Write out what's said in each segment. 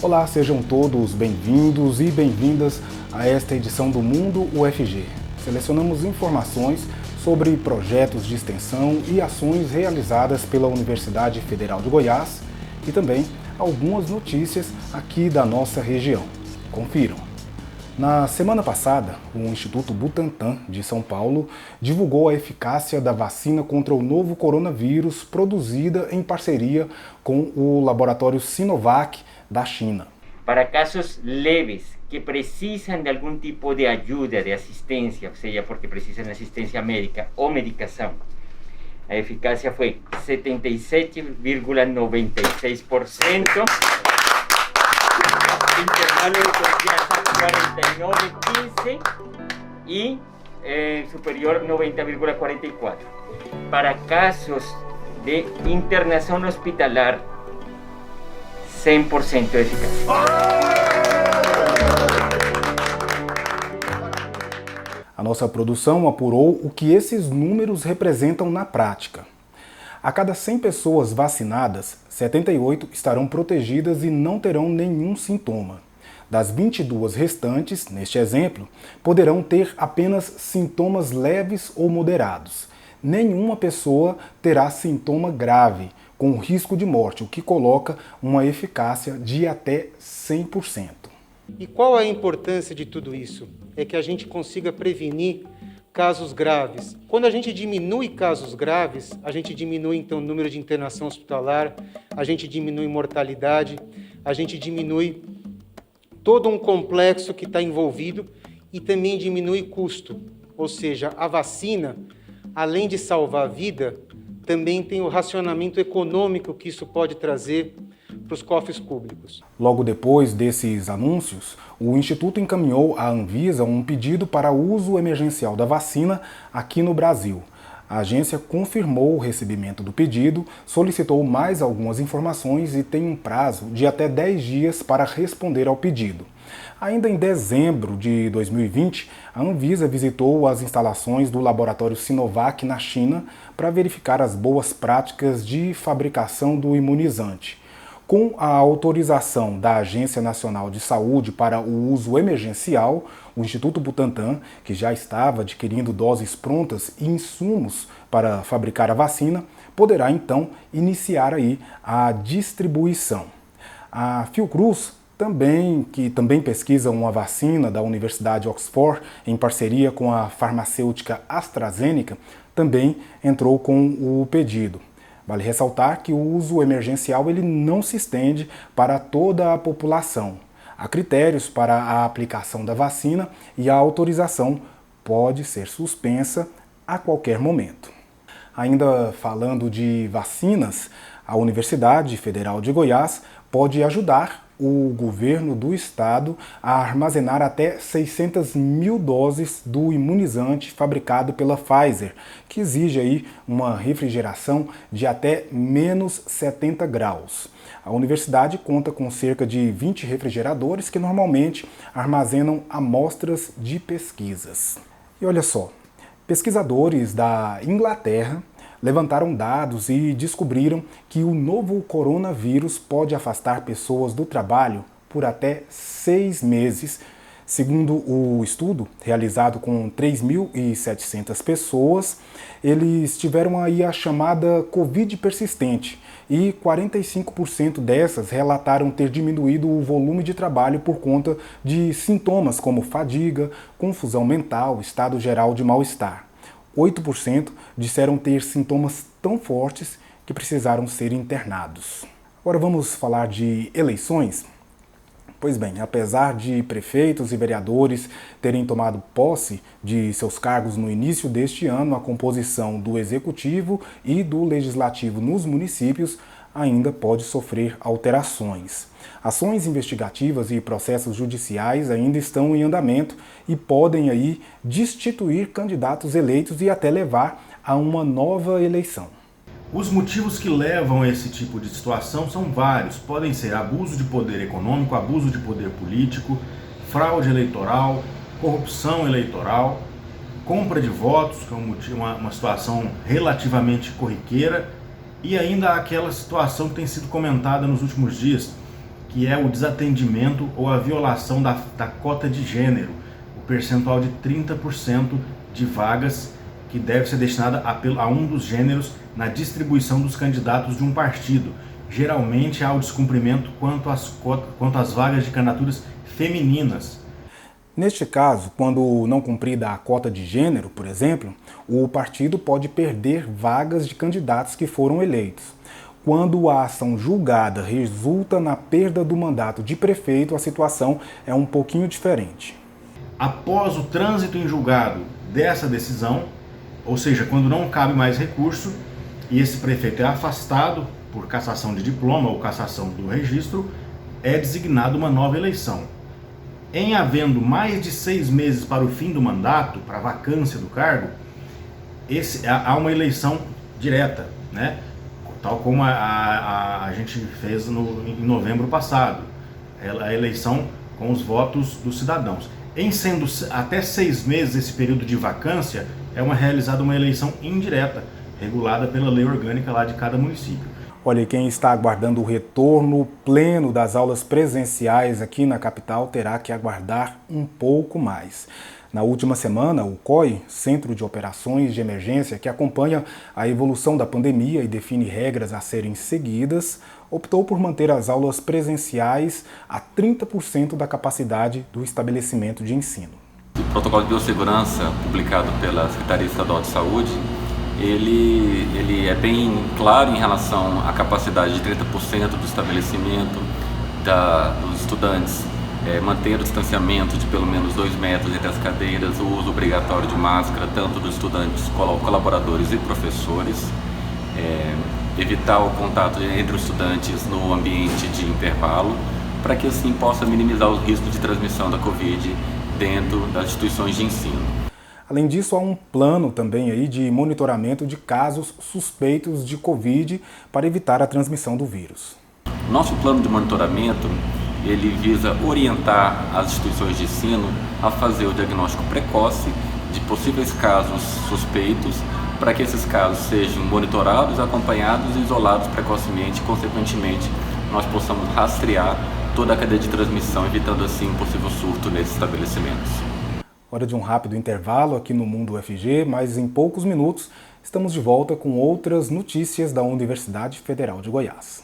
Olá, sejam todos bem-vindos e bem-vindas a esta edição do Mundo UFG. Selecionamos informações sobre projetos de extensão e ações realizadas pela Universidade Federal de Goiás e também algumas notícias aqui da nossa região. Confiram! Na semana passada, o Instituto Butantan de São Paulo divulgou a eficácia da vacina contra o novo coronavírus produzida em parceria com o laboratório Sinovac da China. Para casos leves que precisam de algum tipo de ajuda, de assistência, seja porque precisam de assistência médica ou medicação, a eficácia foi 77,96%, intervalo de confiança 49,15% e superior 90,44%. Para casos de internação hospitalar, 100% eficaz. A nossa produção apurou o que esses números representam na prática. A cada 100 pessoas vacinadas, 78 estarão protegidas e não terão nenhum sintoma. Das 22 restantes, neste exemplo, poderão ter apenas sintomas leves ou moderados. Nenhuma pessoa terá sintoma grave, com risco de morte, o que coloca uma eficácia de até 100%. E qual a importância de tudo isso? É que a gente consiga prevenir casos graves. Quando a gente diminui casos graves, a gente diminui então o número de internação hospitalar, a gente diminui mortalidade, a gente diminui todo um complexo que está envolvido e também diminui custo. Ou seja, a vacina, além de salvar a vida, também tem o racionamento econômico que isso pode trazer para os cofres públicos. Logo depois desses anúncios, o Instituto encaminhou à Anvisa um pedido para uso emergencial da vacina aqui no Brasil. A agência confirmou o recebimento do pedido, solicitou mais algumas informações e tem um prazo de até 10 dias para responder ao pedido. Ainda em dezembro de 2020, a Anvisa visitou as instalações do laboratório Sinovac na China para verificar as boas práticas de fabricação do imunizante. Com a autorização da Agência Nacional de Saúde para o uso emergencial, o Instituto Butantan, que já estava adquirindo doses prontas e insumos para fabricar a vacina, poderá então iniciar aí a distribuição. A Fiocruz, que também pesquisa uma vacina da Universidade de Oxford em parceria com a farmacêutica AstraZeneca, também entrou com o pedido. Vale ressaltar que o uso emergencial ele não se estende para toda a população. Há critérios para a aplicação da vacina e a autorização pode ser suspensa a qualquer momento. Ainda falando de vacinas, a Universidade Federal de Goiás pode ajudar o governo do estado a armazenar até 600 mil doses do imunizante fabricado pela Pfizer, que exige aí uma refrigeração de até menos 70 graus. A universidade conta com cerca de 20 refrigeradores que normalmente armazenam amostras de pesquisas. E olha só, pesquisadores da Inglaterra levantaram dados e descobriram que o novo coronavírus pode afastar pessoas do trabalho por até 6 meses. Segundo o estudo, realizado com 3.700 pessoas, eles tiveram aí a chamada Covid persistente e 45% dessas relataram ter diminuído o volume de trabalho por conta de sintomas como fadiga, confusão mental, estado geral de mal-estar. 8% disseram ter sintomas tão fortes que precisaram ser internados. Agora vamos falar de eleições? Pois bem, apesar de prefeitos e vereadores terem tomado posse de seus cargos no início deste ano, a composição do Executivo e do Legislativo nos municípios ainda pode sofrer alterações. Ações investigativas e processos judiciais ainda estão em andamento e podem aí destituir candidatos eleitos e até levar a uma nova eleição. Os motivos que levam a esse tipo de situação são vários. Podem ser abuso de poder econômico, abuso de poder político, fraude eleitoral, corrupção eleitoral, compra de votos, que é uma situação relativamente corriqueira, e ainda aquela situação que tem sido comentada nos últimos dias, que é o desatendimento ou a violação da cota de gênero, o percentual de 30% de vagas que deve ser destinada a um dos gêneros na distribuição dos candidatos de um partido. Geralmente há o descumprimento quanto às vagas de candidaturas femininas. Neste caso, quando não cumprida a cota de gênero, por exemplo, o partido pode perder vagas de candidatos que foram eleitos. Quando a ação julgada resulta na perda do mandato de prefeito, a situação é um pouquinho diferente. Após o trânsito em julgado dessa decisão, ou seja, quando não cabe mais recurso e esse prefeito é afastado por cassação de diploma ou cassação do registro, é designada uma nova eleição. Em havendo mais de 6 meses para o fim do mandato, para a vacância do cargo, há uma eleição direta, né? Tal como a gente fez em novembro passado, a eleição com os votos dos cidadãos. Em sendo até 6 meses esse período de vacância, realizada uma eleição indireta, regulada pela lei orgânica lá de cada município. Olha, quem está aguardando o retorno pleno das aulas presenciais aqui na capital terá que aguardar um pouco mais. Na última semana, o COI, Centro de Operações de Emergência, que acompanha a evolução da pandemia e define regras a serem seguidas, optou por manter as aulas presenciais a 30% da capacidade do estabelecimento de ensino. O protocolo de biossegurança publicado pela Secretaria Estadual de Saúde, ele é bem claro em relação à capacidade de 30% do estabelecimento dos estudantes manter o distanciamento de pelo menos 2 metros entre as cadeiras, o uso obrigatório de máscara, tanto dos estudantes, colaboradores e professores, evitar o contato entre os estudantes no ambiente de intervalo, para que assim possa minimizar o risco de transmissão da Covid dentro das instituições de ensino. Além disso, há um plano também aí de monitoramento de casos suspeitos de Covid para evitar a transmissão do vírus. Nosso plano de monitoramento, ele visa orientar as instituições de ensino a fazer o diagnóstico precoce de possíveis casos suspeitos, para que esses casos sejam monitorados, acompanhados e isolados precocemente, e, consequentemente, nós possamos rastrear toda a cadeia de transmissão, evitando assim um possível surto nesses estabelecimentos. Hora de um rápido intervalo aqui no Mundo UFG, mas em poucos minutos estamos de volta com outras notícias da Universidade Federal de Goiás.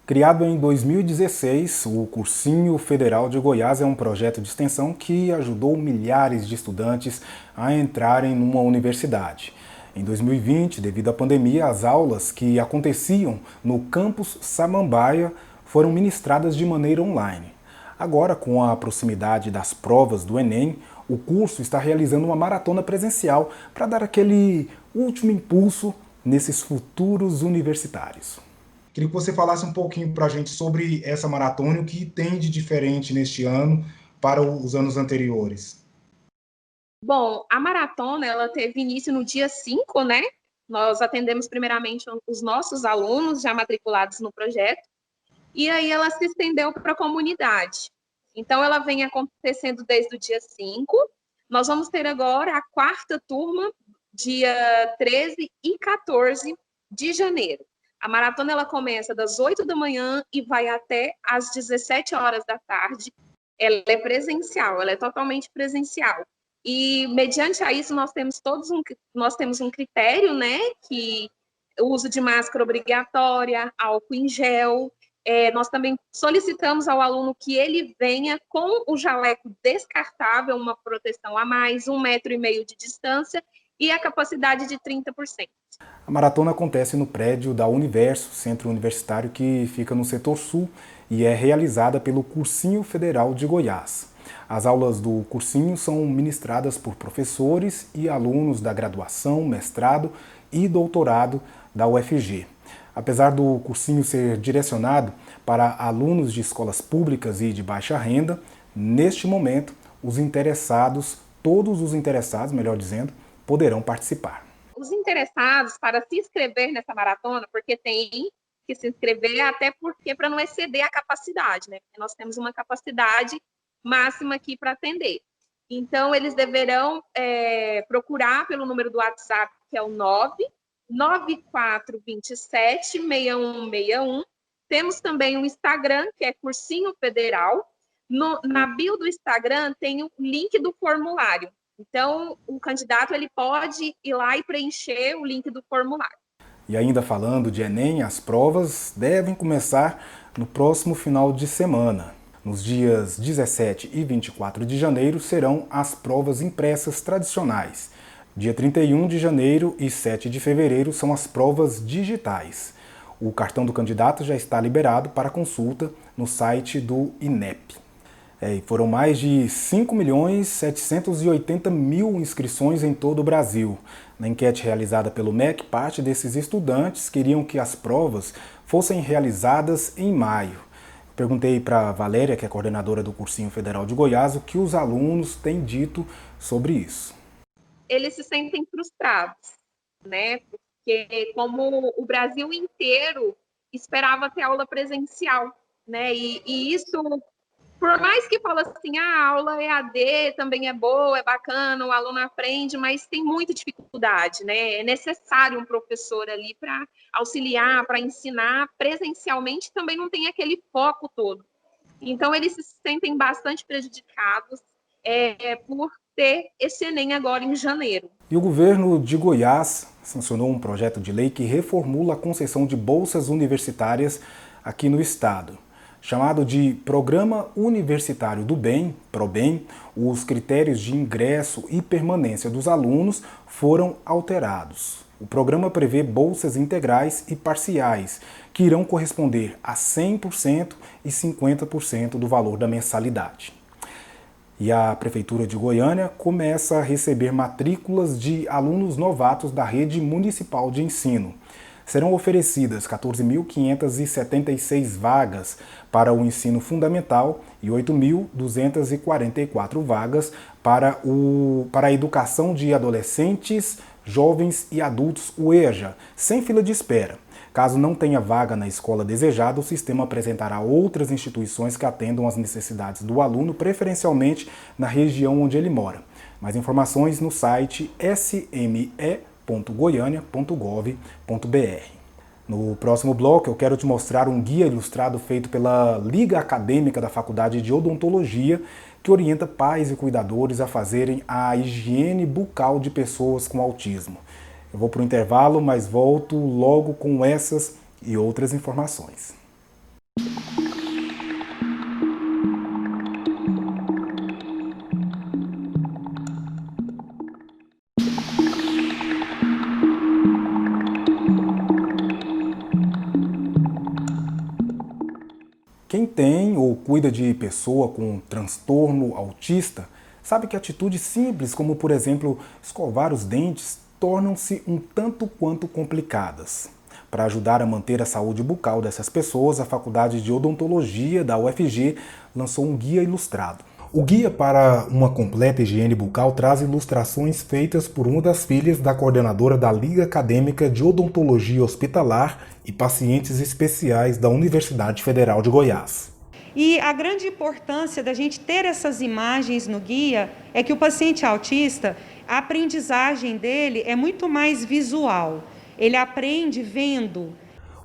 Criado em 2016, o Cursinho Federal de Goiás é um projeto de extensão que ajudou milhares de estudantes a entrarem numa universidade. Em 2020, devido à pandemia, as aulas que aconteciam no campus Samambaia foram ministradas de maneira online. Agora, com a proximidade das provas do Enem, o curso está realizando uma maratona presencial para dar aquele último impulso nesses futuros universitários. Queria que você falasse um pouquinho para a gente sobre essa maratona e o que tem de diferente neste ano para os anos anteriores. Bom, a maratona ela teve início no dia 5, né? Nós atendemos primeiramente os nossos alunos já matriculados no projeto, e aí ela se estendeu para a comunidade. Então, ela vem acontecendo desde o dia 5. Nós vamos ter agora a 4ª turma, dia 13 e 14 de janeiro. A maratona ela começa das 8 da manhã e vai até às 17 horas da tarde. Ela é presencial, ela é totalmente presencial. E, mediante a isso, nós temos um critério, né, que o uso de máscara obrigatória, álcool em gel. Nós também solicitamos ao aluno que ele venha com o jaleco descartável, uma proteção a mais, 1,5 metro de distância e a capacidade de 30%. A maratona acontece no prédio da Universo, centro universitário que fica no setor sul e é realizada pelo Cursinho Federal de Goiás. As aulas do cursinho são ministradas por professores e alunos da graduação, mestrado e doutorado da UFG. Apesar do cursinho ser direcionado para alunos de escolas públicas e de baixa renda, neste momento, todos os interessados, melhor dizendo, poderão participar. Os interessados para se inscrever nessa maratona, porque tem que se inscrever, até porque para não exceder a capacidade, né? Porque nós temos uma capacidade máxima aqui para atender. Então, eles deverão procurar pelo número do WhatsApp, que é o 99427-6161. Temos também o Instagram, que é Cursinho Federal. Na bio do Instagram tem o link do formulário. Então, o candidato ele pode ir lá e preencher o link do formulário. E ainda falando de Enem, as provas devem começar no próximo final de semana. Nos dias 17 e 24 de janeiro serão as provas impressas tradicionais. Dia 31 de janeiro e 7 de fevereiro são as provas digitais. O cartão do candidato já está liberado para consulta no site do INEP. Foram mais de 5.780.000 inscrições em todo o Brasil. Na enquete realizada pelo MEC, parte desses estudantes queriam que as provas fossem realizadas em maio. Perguntei para a Valéria, que é coordenadora do Cursinho Federal de Goiás, o que os alunos têm dito sobre isso. Eles se sentem frustrados, né? Porque como o Brasil inteiro esperava ter aula presencial, né? E isso... Por mais que fala assim, a aula EAD também é boa, é bacana, o aluno aprende, mas tem muita dificuldade, né? É necessário um professor ali para auxiliar, para ensinar. Presencialmente também não tem aquele foco todo. Então, eles se sentem bastante prejudicados por ter esse Enem agora em janeiro. E o governo de Goiás sancionou um projeto de lei que reformula a concessão de bolsas universitárias aqui no estado. Chamado de Programa Universitário do Bem, ProBem, os critérios de ingresso e permanência dos alunos foram alterados. O programa prevê bolsas integrais e parciais, que irão corresponder a 100% e 50% do valor da mensalidade. E a Prefeitura de Goiânia começa a receber matrículas de alunos novatos da rede municipal de ensino. Serão oferecidas 14.576 vagas para o ensino fundamental e 8.244 vagas para a educação de adolescentes, jovens e adultos, o EJA, sem fila de espera. Caso não tenha vaga na escola desejada, o sistema apresentará outras instituições que atendam às necessidades do aluno, preferencialmente na região onde ele mora. Mais informações no site sme.goiania.gov.br. No próximo bloco eu quero te mostrar um guia ilustrado feito pela Liga Acadêmica da Faculdade de Odontologia, que orienta pais e cuidadores a fazerem a higiene bucal de pessoas com autismo. Eu vou para o intervalo, mas volto logo com essas e outras informações. Quem tem ou cuida de pessoa com transtorno autista sabe que atitudes simples, como por exemplo escovar os dentes, tornam-se um tanto quanto complicadas. Para ajudar a manter a saúde bucal dessas pessoas, a Faculdade de Odontologia da UFG lançou um guia ilustrado. O guia para uma completa higiene bucal traz ilustrações feitas por uma das filhas da coordenadora da Liga Acadêmica de Odontologia Hospitalar e Pacientes Especiais da Universidade Federal de Goiás. E a grande importância da gente ter essas imagens no guia é que o paciente autista, a aprendizagem dele é muito mais visual. Ele aprende vendo.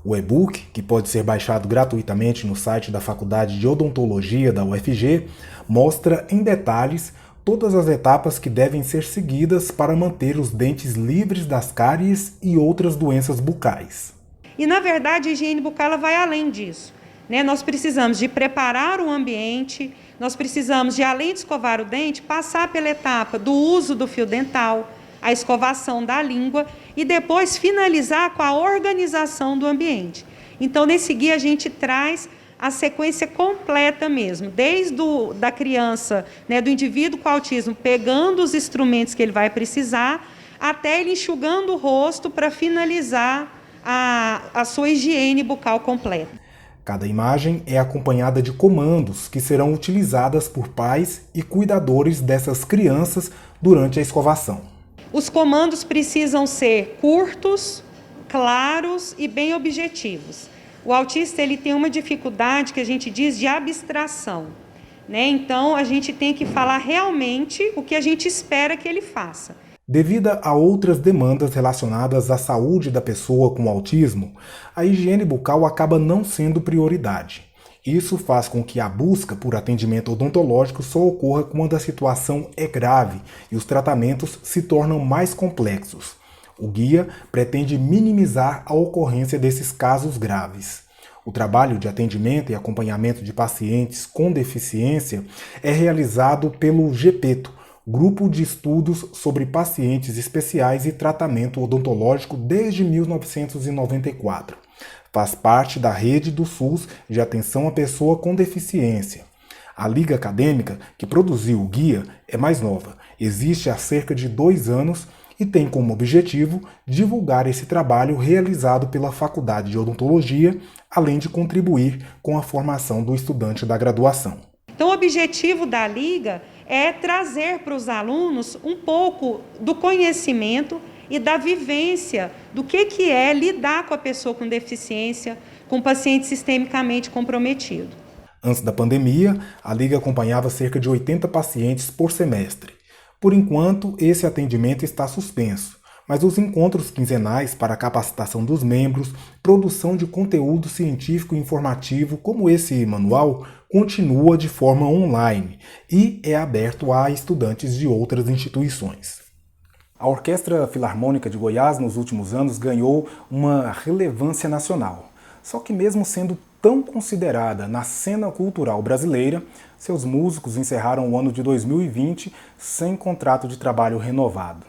O e-book, que pode ser baixado gratuitamente no site da Faculdade de Odontologia da UFG, mostra em detalhes todas as etapas que devem ser seguidas para manter os dentes livres das cáries e outras doenças bucais. E, na verdade, a higiene bucal ela vai além disso, né? Nós precisamos de preparar o ambiente, nós precisamos de, além de escovar o dente, passar pela etapa do uso do fio dental, a escovação da língua e depois finalizar com a organização do ambiente. Então, nesse guia a gente traz a sequência completa mesmo, desde da criança, né, do indivíduo com autismo, pegando os instrumentos que ele vai precisar, até ele enxugando o rosto para finalizar a sua higiene bucal completa. Cada imagem é acompanhada de comandos que serão utilizadas por pais e cuidadores dessas crianças durante a escovação. Os comandos precisam ser curtos, claros e bem objetivos. O autista ele tem uma dificuldade que a gente diz de abstração, né? Então, a gente tem que falar realmente o que a gente espera que ele faça. Devido a outras demandas relacionadas à saúde da pessoa com autismo, a higiene bucal acaba não sendo prioridade. Isso faz com que a busca por atendimento odontológico só ocorra quando a situação é grave e os tratamentos se tornam mais complexos. O guia pretende minimizar a ocorrência desses casos graves. O trabalho de atendimento e acompanhamento de pacientes com deficiência é realizado pelo GEPETO, Grupo de Estudos sobre Pacientes Especiais e Tratamento Odontológico, desde 1994. Faz parte da rede do SUS de atenção à pessoa com deficiência. A Liga Acadêmica, que produziu o guia, é mais nova, existe há cerca de 2 anos e tem como objetivo divulgar esse trabalho realizado pela Faculdade de Odontologia, além de contribuir com a formação do estudante da graduação. Então, o objetivo da Liga é trazer para os alunos um pouco do conhecimento e da vivência do que é lidar com a pessoa com deficiência, com paciente sistemicamente comprometido. Antes da pandemia, a Liga acompanhava cerca de 80 pacientes por semestre. Por enquanto, esse atendimento está suspenso, mas os encontros quinzenais para a capacitação dos membros, produção de conteúdo científico e informativo, como esse manual, continua de forma online e é aberto a estudantes de outras instituições. A Orquestra Filarmônica de Goiás, nos últimos anos, ganhou uma relevância nacional. Só que mesmo sendo tão considerada na cena cultural brasileira, seus músicos encerraram o ano de 2020 sem contrato de trabalho renovado.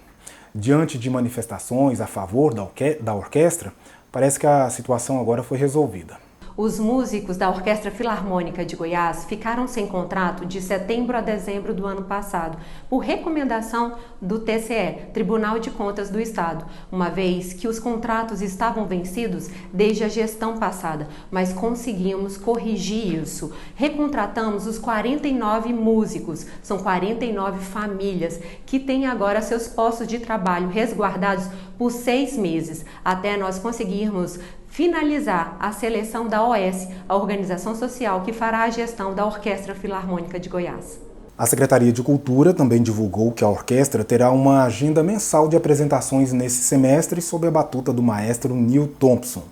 Diante de manifestações a favor da orquestra, parece que a situação agora foi resolvida. Os músicos da Orquestra Filarmônica de Goiás ficaram sem contrato de setembro a dezembro do ano passado, por recomendação do TCE, Tribunal de Contas do Estado, uma vez que os contratos estavam vencidos desde a gestão passada, mas conseguimos corrigir isso. Recontratamos os 49 músicos, são 49 famílias, que têm agora seus postos de trabalho resguardados por 6 meses, até nós conseguirmos finalizar a seleção da OS, a organização social que fará a gestão da Orquestra Filarmônica de Goiás. A Secretaria de Cultura também divulgou que a orquestra terá uma agenda mensal de apresentações nesse semestre sob a batuta do maestro Neil Thompson.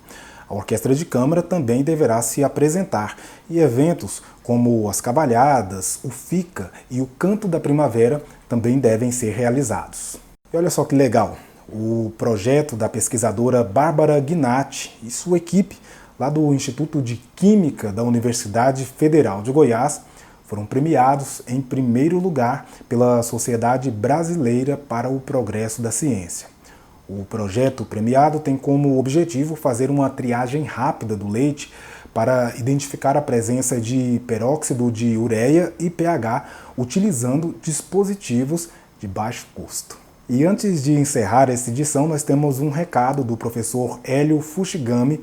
A Orquestra de Câmara também deverá se apresentar e eventos como as cavalhadas, o FICA e o Canto da Primavera também devem ser realizados. E olha só que legal! O projeto da pesquisadora Bárbara Gnatti e sua equipe, lá do Instituto de Química da Universidade Federal de Goiás, foram premiados em primeiro lugar pela Sociedade Brasileira para o Progresso da Ciência. O projeto premiado tem como objetivo fazer uma triagem rápida do leite para identificar a presença de peróxido de ureia e pH utilizando dispositivos de baixo custo. E antes de encerrar essa edição, nós temos um recado do professor Hélio Fushigami,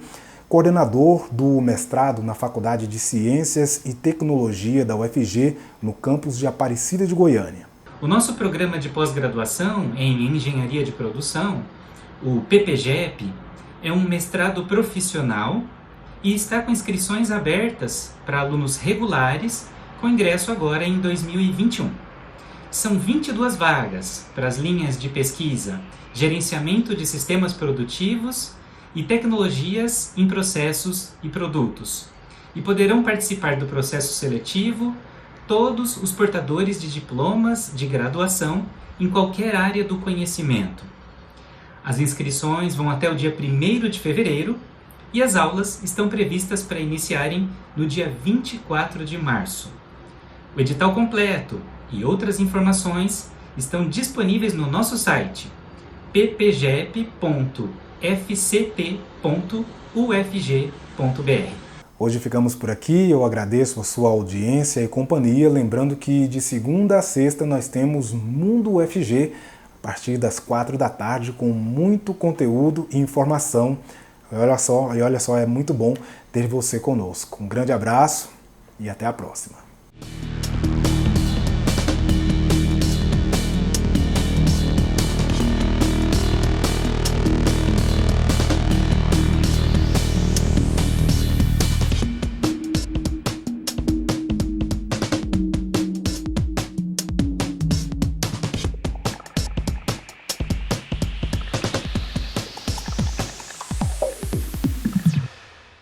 coordenador do mestrado na Faculdade de Ciências e Tecnologia da UFG, no campus de Aparecida de Goiânia. O nosso programa de pós-graduação em Engenharia de Produção, o PPGEP, é um mestrado profissional e está com inscrições abertas para alunos regulares, com ingresso agora em 2021. São 22 vagas para as linhas de pesquisa, gerenciamento de sistemas produtivos e tecnologias em processos e produtos. E poderão participar do processo seletivo todos os portadores de diplomas de graduação em qualquer área do conhecimento. As inscrições vão até o dia 1º de fevereiro e as aulas estão previstas para iniciarem no dia 24 de março. O edital completo e outras informações estão disponíveis no nosso site ppgep.fct.ufg.br. Hoje ficamos por aqui, eu agradeço a sua audiência e companhia, lembrando que de segunda a sexta nós temos Mundo UFG, a partir das 4 da tarde, com muito conteúdo e informação. E olha só, é muito bom ter você conosco. Um grande abraço e até a próxima.